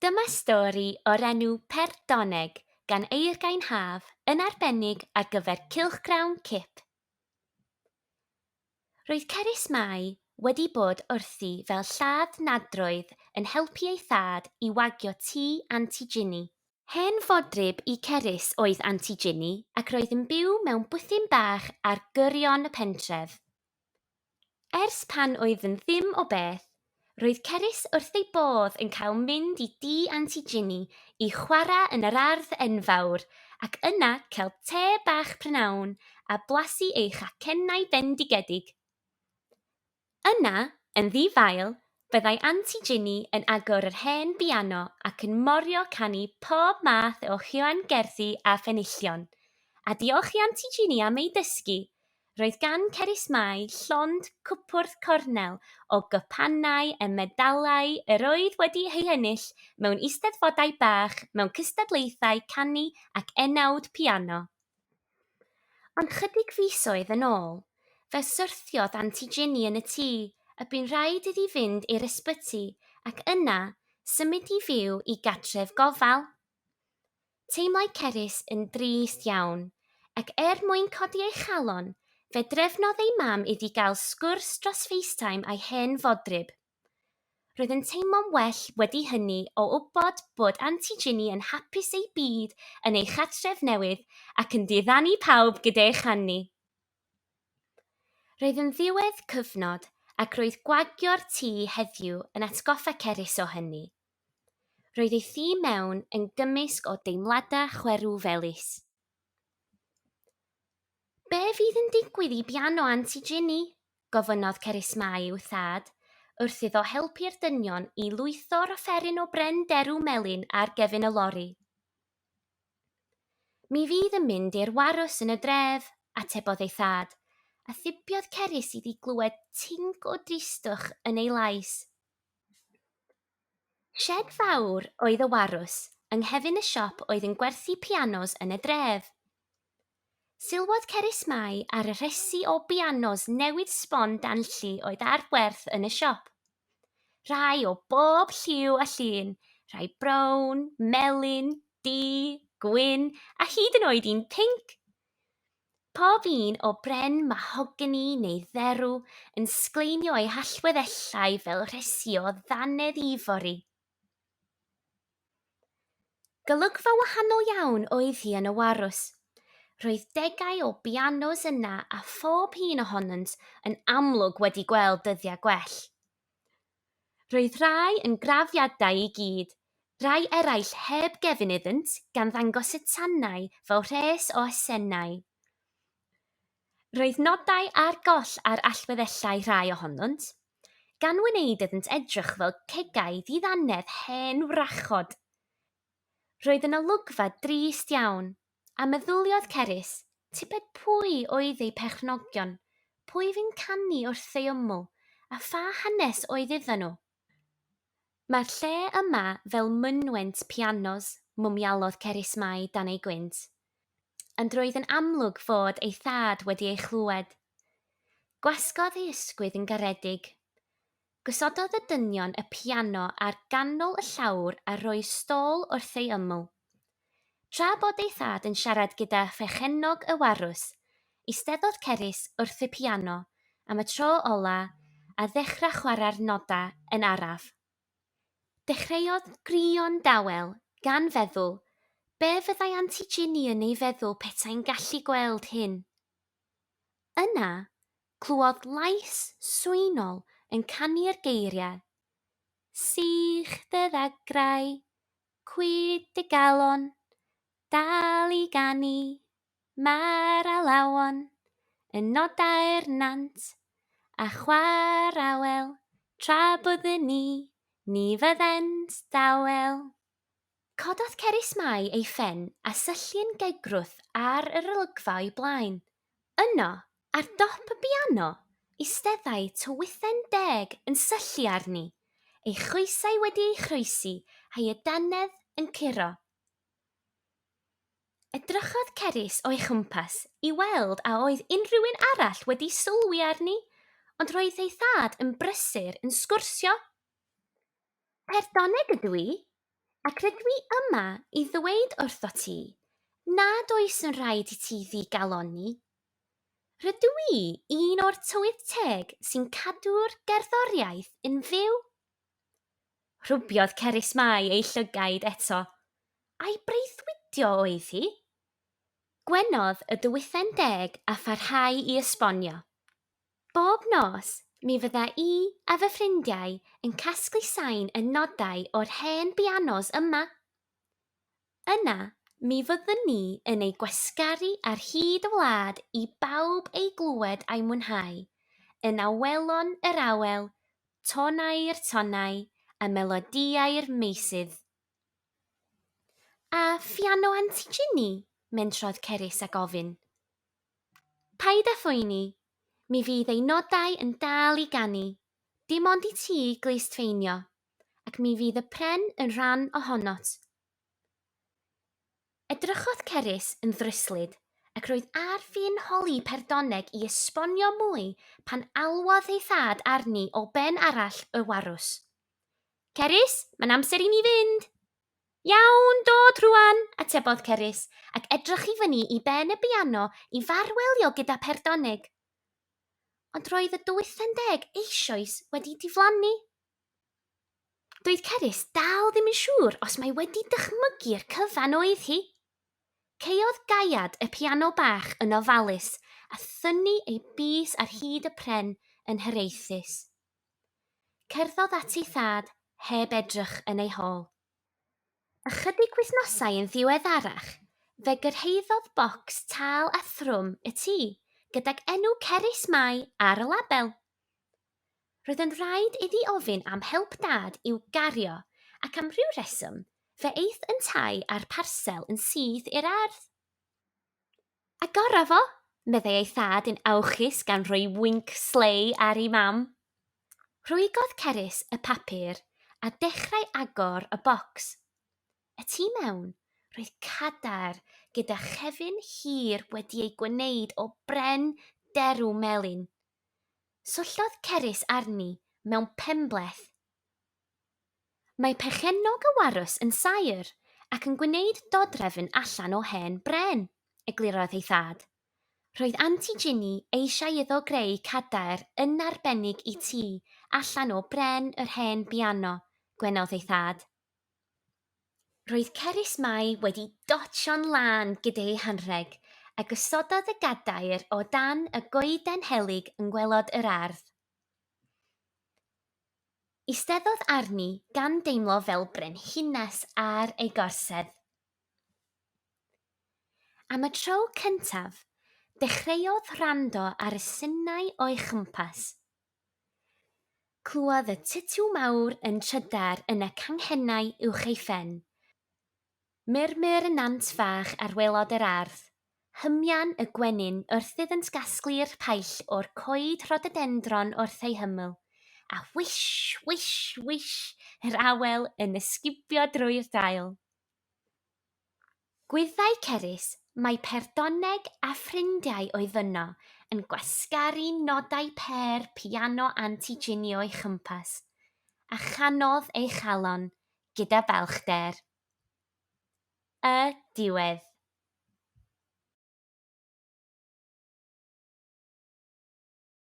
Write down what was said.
Dyma stori o'r enw Perdoneg gan Eurgain Haf yn arbennig ar gyfer Cylchgrawn cip. Roedd Cerys Mai wedi bod wrthi fel lladd nadroedd yn helpu ei thad i wagio tŷ anti-Ginny. Hen fodryb i Cerys oedd anti-Ginny ac roedd yn byw mewn bwthyn bach ar gyrion y pentref. Ers pan oedd yn ddim o beth, roedd Cerys wrth ei bodd yn cael mynd i dŷ anti-Ginny i chwarae yn yr ardd enfawr ac yna cael te bach prynawn a blasu ei chacennau bendigedig. Yna, yn ddi-fail, byddai anti-Ginny yn agor yr hen biano ac yn morio canu pob math o llywangerddi a phenillion. A diolch i anti-Ginny am ei dysgu, roedd gan Cerys Mai llond cwpwrdd cornel o gypannau a medalau yr oedd wedi ei hennill mewn eisteddfodau bach mewn cystadlaethau canu ac enawd piano. Ond chydig fisoedd yn ôl, fe syrthiodd anti-Ginny yn y tŷ a bu'n rhaid iddi fynd i'r ysbyty ac yna symud i fyw i gatref gofal. Teimlai Cerys yn drist iawn, ac mwyn codi ei chalon, fe drefnodd ei mam iddi gael sgwrs dros FaceTime a'i hen fodryb. Roedd yn teimlo'n well wedi hynny o wybod bod anti-Ginny yn hapus ei byd yn ei chatref newydd ac yn diddanu pawb gyda'i chanu. Roedd yn ddiwedd cyfnod ac roedd gwagio'r tŷ heddiw yn atgoffa Cerys o hynny. Roedd ei thŷ mewn yn gymysg o deimladau chwerw felys. Be fydd yn digwydd i biano anti-Ginny? Gofynnodd Cerys Mai i'w thad, wrth iddo helpu'r dynion i lwytho'r offeryn o bren derw melyn ar gefn y lori. Mi fydd yn mynd i'r warws yn y dref, atebodd ei thad, a thibiodd Cerys iddi glywed ting o dristwch yn ei lais. Shed fawr oedd y warws, yng nghefn y siop oedd yn gwerthu pianos yn y dref. Sylwodd Cerys Mai ar y rhesi o bianos newydd sbon danlli oedd ar werth yn y siop. Rhai o bob lliw a llun, rhai brown, melyn, du, gwyn a hyd yn oed un pinc. Pob un o bren mahogany neu dderw yn sgleinio ei hallweddellau fel rhesi o ddanedd ifori. Golygfa wahanol iawn oedd hi yn y warws. Roedd degau o bianos yna a phob un ohonynt yn amlwg wedi gweld dyddiau gwell. Roedd rhai yn grafiadau i gyd, rhai eraill heb gefn iddynt gan ddangos y tannau fel rhes o esennau. Roedd nodau ar goll ar allweddellau rhai ohonynt, gan wneud iddynt edrych fel cegau ddiddannedd hen wrachod. Roedd yn olygfa drist iawn, a meddyliodd Cerys, tybed pwy oedd ei perchnogion, pwy fy'n canu wrth ei yml, a pha hanes oedd iddyn nhw. Mae'r lle yma fel mynwent pianos, mwmialodd Cerys Mai dan ei gwynt, ond roedd yn amlwg fod ei thad wedi ei chlywed. Gwasgodd ei ysgwydd yn garedig. Gosododd y dynion y piano ar ganol y llawr a rhoi stôl wrth ei yml. Tra bod ei thad yn siarad gyda phechennog y warws, eisteddodd Cerys wrth y piano am y tro ola a ddechrau chwarae'r nodau yn araf. Dechreuodd grio'n dawel gan feddwl, be fyddai anti-Ginny yn ei feddwl petai'n gallu gweld hyn. Yna, clwodd lais swynol yn canu'r geiriau. Sych dy ddagrau, cwyd dy galon, dal i ganu, mar a lawon, yn nodau'r nant, a chwarawel, tra byddwn ni fyddent dawel. Cododd Cerys Mai ei phen a syllu'n gegrwth ar yr olygfa o'i blaen. Yno, ar dop y biano, eisteddai tywythen deg yn syllu arni, ei chwysau wedi ei chroesi a'i ydanedd yn curo. Edrychodd Cerys o'i chwmpas i weld a oedd unrhyw un arall wedi sylwi arni, ond roedd ei thad yn brysur yn sgwrsio. Perdoneg ydw i, Ac rydw i yma i ddweud wrtho ti, nad oes yn rhaid i ti ddigaloni. Rydw i un o'r tywydd teg sy'n cadw'r gerddoriaeth yn fyw. Rhwbiodd Cerys Mai ei llygaid eto. A'i breuddwydio oedd hi. Gwenodd y dywythen deg a pharhau i esbonio. Bob nos, mi fydda i a fy ffrindiau yn casglu sain y nodau o'r hen bianos yma. Yna, mi fyddwn ni yn ei gwasgaru ar hyd y wlad i bawb ei glywed a'i mwynhau, yn awelon yr awel, tonau'r tonau, a melodiau'r meisydd. A phiano Antigini, mentrodd Cerys ag ofyn. Paid â phoeni, mi fydd ei nodau yn dal i ganu, dim ond i ti gleistfeinio, ac mi fydd y pren yn rhan ohonot. Edrychodd Cerys yn ddryslyd, ac roedd ar ffin holi Perdoneg i esbonio mwy pan alwodd ei thad arni o ben arall y warws. Cerys, mae'n amser i ni fynd. Iawn, dod rwan, atebodd Cerys, ac edrych i fyny i ben y biano i farwelio gyda Perdoneg. Ond roedd y dywythen deg eisoes wedi diflannu. Doedd Cerys dal ddim yn siŵr os mae wedi dychmygu'r cyfan oedd hi. Caeodd gaiad y piano bach yn ofalus a thynnu ei bys ar hyd y pren yn hyreithus. Cerddodd at ei thad heb edrych yn ei hôl. Ychydig wythnosau yn ddiweddarach, fe gyrhaeddodd bocs tal a thrwm y tŷ gydag enw Cerys Mai ar y label. Roedd yn rhaid iddi ofyn am help dad i'w gario ac am rhyw reswm fe eith yn tai ar parsel yn syth i'r ardd. Agora fo, meddai ei thad yn awchus gan roi wink slei ar ei mam. Rwygodd Cerys y papur a dechrau agor y bocs. Y tu mewn, roedd cadar gyda chefn hir wedi ei gwneud o bren derw melyn. Swllodd Cerys arni mewn pembleth. Mae perchennog y warws yn saer ac yn gwneud dodrefn allan o hen bren, eglurodd ei thad. Roedd Antigini eisiau iddo greu cadair yn arbennig i tŷ allan o bren yr hen biano, gwenodd ei thad. Roedd Cerys Mai wedi dotio'n lân gyda ei hanrheg a gysododd y gadair o dan y goeden helyg yn gwelod yr ardd. Isteddodd arni gan deimlo fel brenhines ar ei gorsedd. Am y tro cyntaf, dechreuodd rhando ar y synnau o'i chympas. Clwodd y titiw mawr yn trydar yn y canghennau uwch ei phen. Murmur y nant fach ar welod yr ardd, hymian y gwenyn wrth iddynt gasglu'r paill o'r coed rhododendron wrth ei hymyl, a wish, wish, wish, yr awel yn esgubio drwy'r dail. Gwyddai Cerys mae Perdoneg a ffrindiau oedd yno yn gwasgaru nodau per piano Antigini o'i chympas, a chanodd ei chalon gyda balchder. Y diwedd.